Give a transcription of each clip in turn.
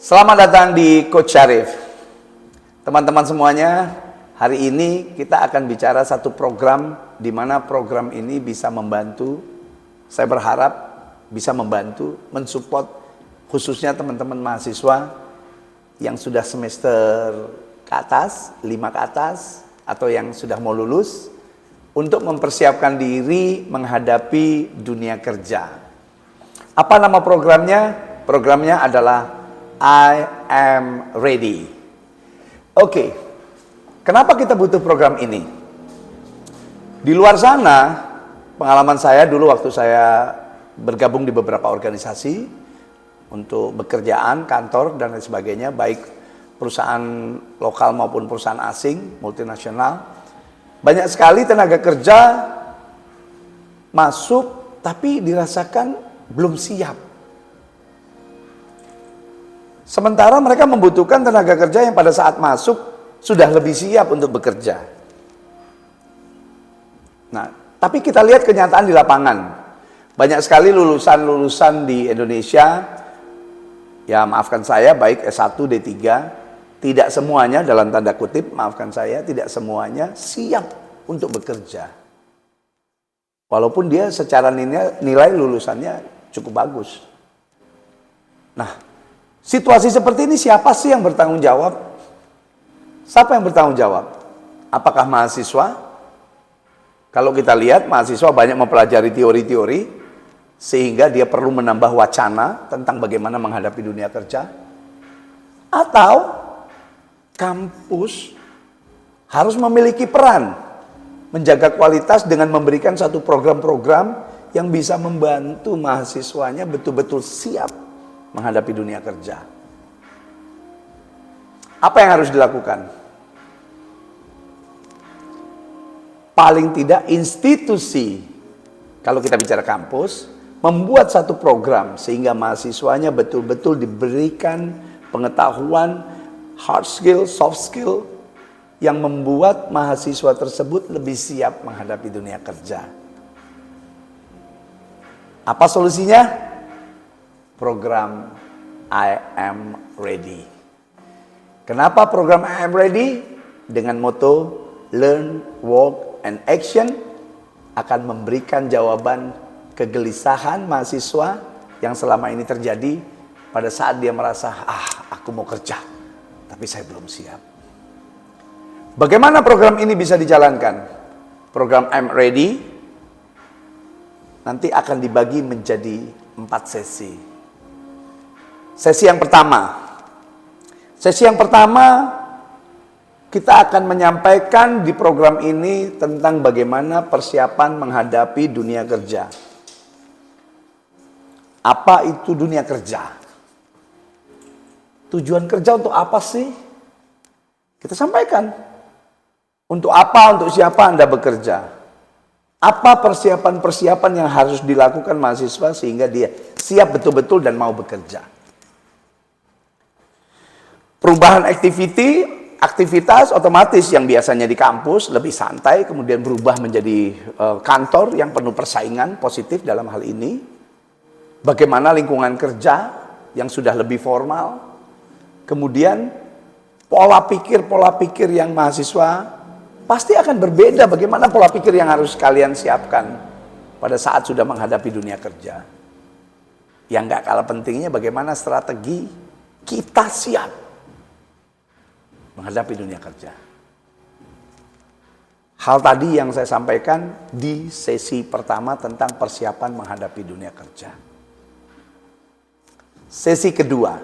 Selamat datang di Coach Syarif. Teman-teman semuanya, hari ini kita akan bicara satu program di mana program ini bisa membantu, saya berharap bisa membantu, mensupport khususnya teman-teman mahasiswa yang sudah semester ke atas, 5 ke atas, atau yang sudah mau lulus, untuk mempersiapkan diri menghadapi dunia kerja. Apa nama programnya? Programnya adalah I am ready. Oke, kenapa kita butuh program ini? Di luar sana, pengalaman saya dulu waktu saya bergabung di beberapa organisasi untuk bekerjaan, kantor dan lain sebagainya, baik perusahaan lokal maupun perusahaan asing, multinasional, banyak sekali tenaga kerja masuk tapi dirasakan belum siap. Sementara mereka membutuhkan tenaga kerja yang pada saat masuk sudah lebih siap untuk bekerja. Nah, tapi kita lihat kenyataan di lapangan. Banyak sekali lulusan-lulusan di Indonesia, ya maafkan saya, baik S1, D3, tidak semuanya dalam tanda kutip, maafkan saya, tidak semuanya siap untuk bekerja. Walaupun dia secara nilai lulusannya cukup bagus. Nah, situasi seperti ini siapa sih yang bertanggung jawab? Siapa yang bertanggung jawab? Apakah mahasiswa? Kalau kita lihat mahasiswa banyak mempelajari teori-teori sehingga dia perlu menambah wacana tentang bagaimana menghadapi dunia kerja. Atau kampus harus memiliki peran menjaga kualitas dengan memberikan satu program-program yang bisa membantu mahasiswanya betul-betul siap menghadapi dunia kerja. Apa yang harus dilakukan? Paling tidak institusi, kalau kita bicara kampus, membuat satu program sehingga mahasiswanya betul-betul diberikan pengetahuan hard skill, soft skill yang membuat mahasiswa tersebut lebih siap menghadapi dunia kerja. Apa solusinya? Program I am ready. Kenapa program I am ready? Dengan moto learn, work, and action akan memberikan jawaban kegelisahan mahasiswa yang selama ini terjadi pada saat dia merasa, aku mau kerja, tapi saya belum siap. Bagaimana program ini bisa dijalankan? Program I am ready nanti akan dibagi menjadi 4 sesi. Sesi yang pertama, kita akan menyampaikan di program ini tentang bagaimana persiapan menghadapi dunia kerja. Apa itu dunia kerja? Tujuan kerja untuk apa sih? Kita sampaikan. Untuk apa, untuk siapa Anda bekerja? Apa persiapan-persiapan yang harus dilakukan mahasiswa sehingga dia siap betul-betul dan mau bekerja? Perubahan aktivitas otomatis yang biasanya di kampus lebih santai, kemudian berubah menjadi kantor yang penuh persaingan positif dalam hal ini. Bagaimana lingkungan kerja yang sudah lebih formal. Kemudian pola pikir yang mahasiswa pasti akan berbeda. Bagaimana pola pikir yang harus kalian siapkan pada saat sudah menghadapi dunia kerja. Yang gak kalah pentingnya bagaimana strategi kita siap menghadapi dunia kerja. Hal tadi yang saya sampaikan di sesi pertama tentang persiapan menghadapi dunia kerja. Sesi kedua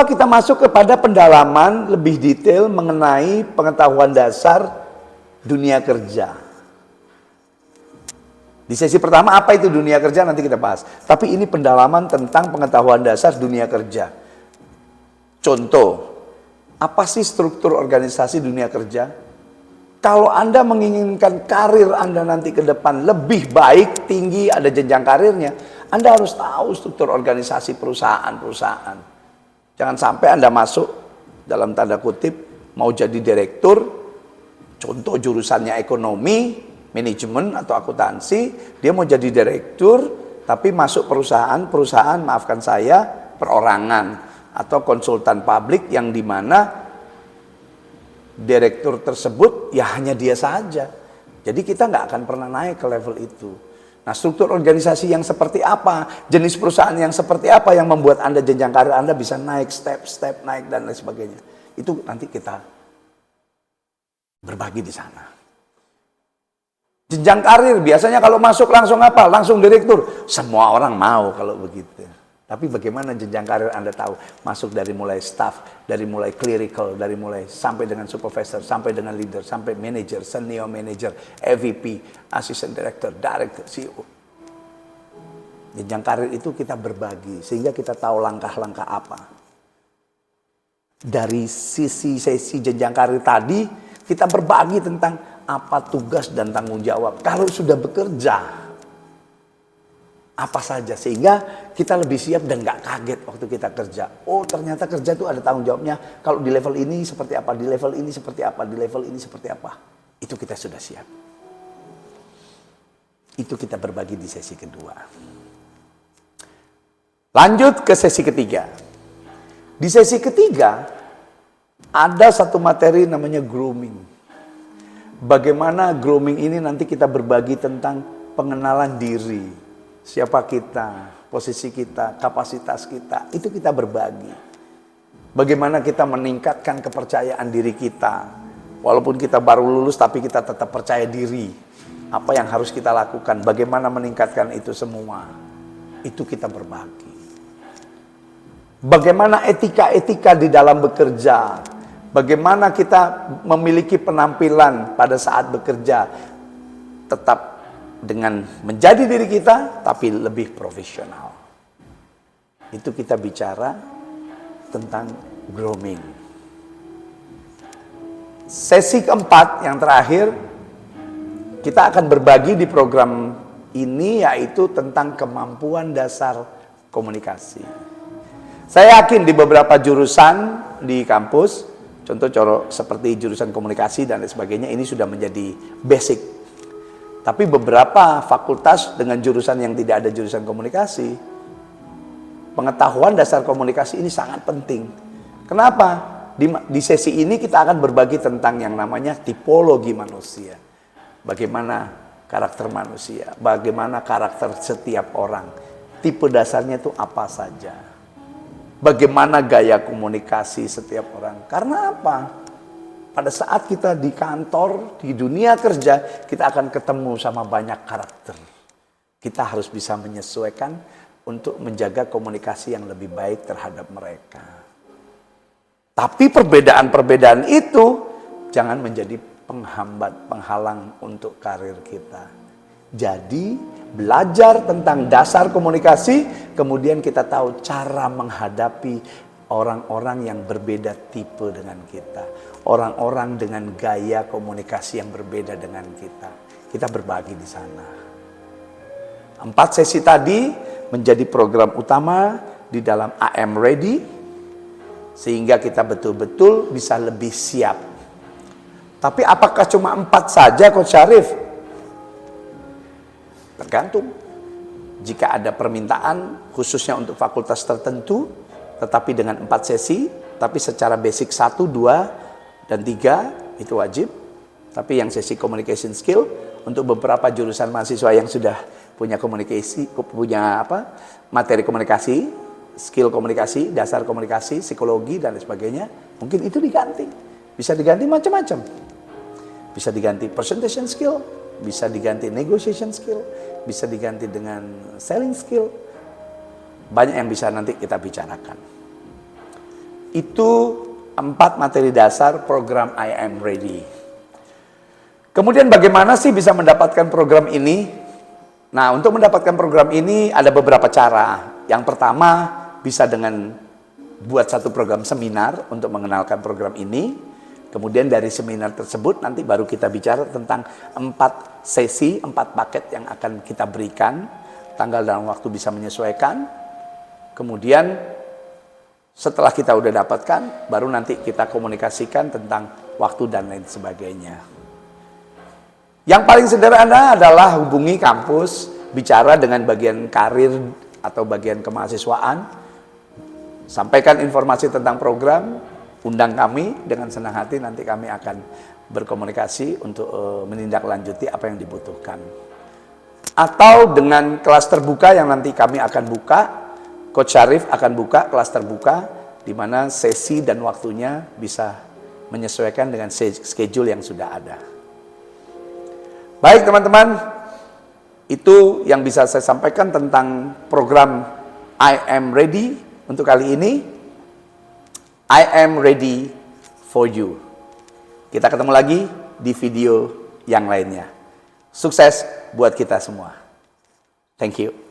kita masuk kepada pendalaman lebih detail mengenai pengetahuan dasar dunia kerja. Di sesi pertama apa itu dunia kerja nanti kita bahas. Tapi ini pendalaman tentang pengetahuan dasar dunia kerja. Contoh, apa sih struktur organisasi dunia kerja? Kalau Anda menginginkan karir Anda nanti ke depan lebih baik, tinggi, ada jenjang karirnya, Anda harus tahu struktur organisasi perusahaan-perusahaan. Jangan sampai Anda masuk dalam tanda kutip mau jadi direktur, contoh jurusannya ekonomi, manajemen atau akuntansi, dia mau jadi direktur, tapi masuk perusahaan maafkan saya, perorangan atau konsultan publik yang dimana direktur tersebut ya hanya dia saja. Jadi kita nggak akan pernah naik ke level itu. Nah, struktur organisasi yang seperti apa, jenis perusahaan yang seperti apa yang membuat Anda jenjang karir Anda bisa naik step naik dan lain sebagainya. Itu nanti kita berbagi di sana. Jenjang karir biasanya kalau masuk langsung apa? Langsung direktur. Semua orang mau kalau begitu. Tapi bagaimana jenjang karir Anda tahu? Masuk dari mulai staff, dari mulai clerical, dari mulai sampai dengan supervisor, sampai dengan leader, sampai manager, senior manager, EVP, assistant director, director, CEO. Jenjang karir itu kita berbagi sehingga kita tahu langkah-langkah apa. Dari sisi jenjang karir tadi, kita berbagi tentang apa tugas dan tanggung jawab. Kalau sudah bekerja, apa saja. Sehingga kita lebih siap dan gak kaget waktu kita kerja. Oh, ternyata kerja itu ada tanggung jawabnya. Kalau di level ini seperti apa, di level ini seperti apa, di level ini seperti apa. Itu kita sudah siap. Itu kita berbagi di sesi kedua. Lanjut ke sesi ketiga. Di sesi ketiga, ada satu materi namanya grooming. Bagaimana grooming ini nanti kita berbagi tentang pengenalan diri. Siapa kita, posisi kita, kapasitas kita, itu kita berbagi. Bagaimana kita meningkatkan kepercayaan diri kita. Walaupun kita baru lulus tapi kita tetap percaya diri. Apa yang harus kita lakukan, bagaimana meningkatkan itu semua. Itu kita berbagi. Bagaimana etika-etika di dalam bekerja. Bagaimana kita memiliki penampilan pada saat bekerja tetap dengan menjadi diri kita tapi lebih profesional. Itu kita bicara tentang grooming. Sesi keempat yang terakhir kita akan berbagi di program ini yaitu tentang kemampuan dasar komunikasi. Saya yakin di beberapa jurusan di kampus, contoh seperti jurusan komunikasi dan lain sebagainya, ini sudah menjadi basic. Tapi beberapa fakultas dengan jurusan yang tidak ada jurusan komunikasi, pengetahuan dasar komunikasi ini sangat penting. Kenapa? Di sesi ini kita akan berbagi tentang yang namanya tipologi manusia. Bagaimana karakter manusia, bagaimana karakter setiap orang. Tipe dasarnya itu apa saja. Bagaimana gaya komunikasi setiap orang. Karena apa? Pada saat kita di kantor, di dunia kerja, kita akan ketemu sama banyak karakter. Kita harus bisa menyesuaikan untuk menjaga komunikasi yang lebih baik terhadap mereka. Tapi perbedaan-perbedaan itu jangan menjadi penghambat, penghalang untuk karir kita. Jadi belajar tentang dasar komunikasi, kemudian kita tahu cara menghadapi orang-orang yang berbeda tipe dengan kita. Orang-orang dengan gaya komunikasi yang berbeda dengan kita. Kita berbagi di sana. 4 sesi tadi menjadi program utama di dalam AM Ready, sehingga kita betul-betul bisa lebih siap. Tapi apakah cuma 4 saja Coach Syarif? Tergantung. Jika ada permintaan khususnya untuk fakultas tertentu, tetapi dengan 4 sesi, tapi secara basic 1, 2, dan 3 itu wajib. Tapi yang sesi communication skill untuk beberapa jurusan mahasiswa yang sudah punya materi komunikasi, skill komunikasi, dasar komunikasi, psikologi dan sebagainya, mungkin itu diganti. Bisa diganti macam-macam. Bisa diganti presentation skill, bisa diganti negotiation skill, bisa diganti dengan selling skill. Banyak yang bisa nanti kita bicarakan. Itu 4 materi dasar program I Am Ready. Kemudian bagaimana sih bisa mendapatkan program ini? Nah, untuk mendapatkan program ini ada beberapa cara. Yang pertama, bisa dengan buat satu program seminar untuk mengenalkan program ini. Kemudian dari seminar tersebut nanti baru kita bicara tentang 4 sesi, 4 paket yang akan kita berikan. Tanggal dan waktu bisa menyesuaikan. Kemudian setelah kita udah dapatkan, baru nanti kita komunikasikan tentang waktu dan lain sebagainya. Yang paling sederhana adalah hubungi kampus, bicara dengan bagian karir atau bagian kemahasiswaan. sampaikan informasi tentang program, undang kami, dengan senang hati nanti kami akan berkomunikasi untuk menindaklanjuti apa yang dibutuhkan. Atau dengan kelas terbuka yang nanti kami akan buka, Coach Syarif akan buka kelas terbuka, di mana sesi dan waktunya bisa menyesuaikan dengan schedule yang sudah ada. Baik teman-teman, itu yang bisa saya sampaikan tentang program I Am Ready untuk kali ini. I am ready for you. Kita ketemu lagi di video yang lainnya. Sukses buat kita semua. Thank you.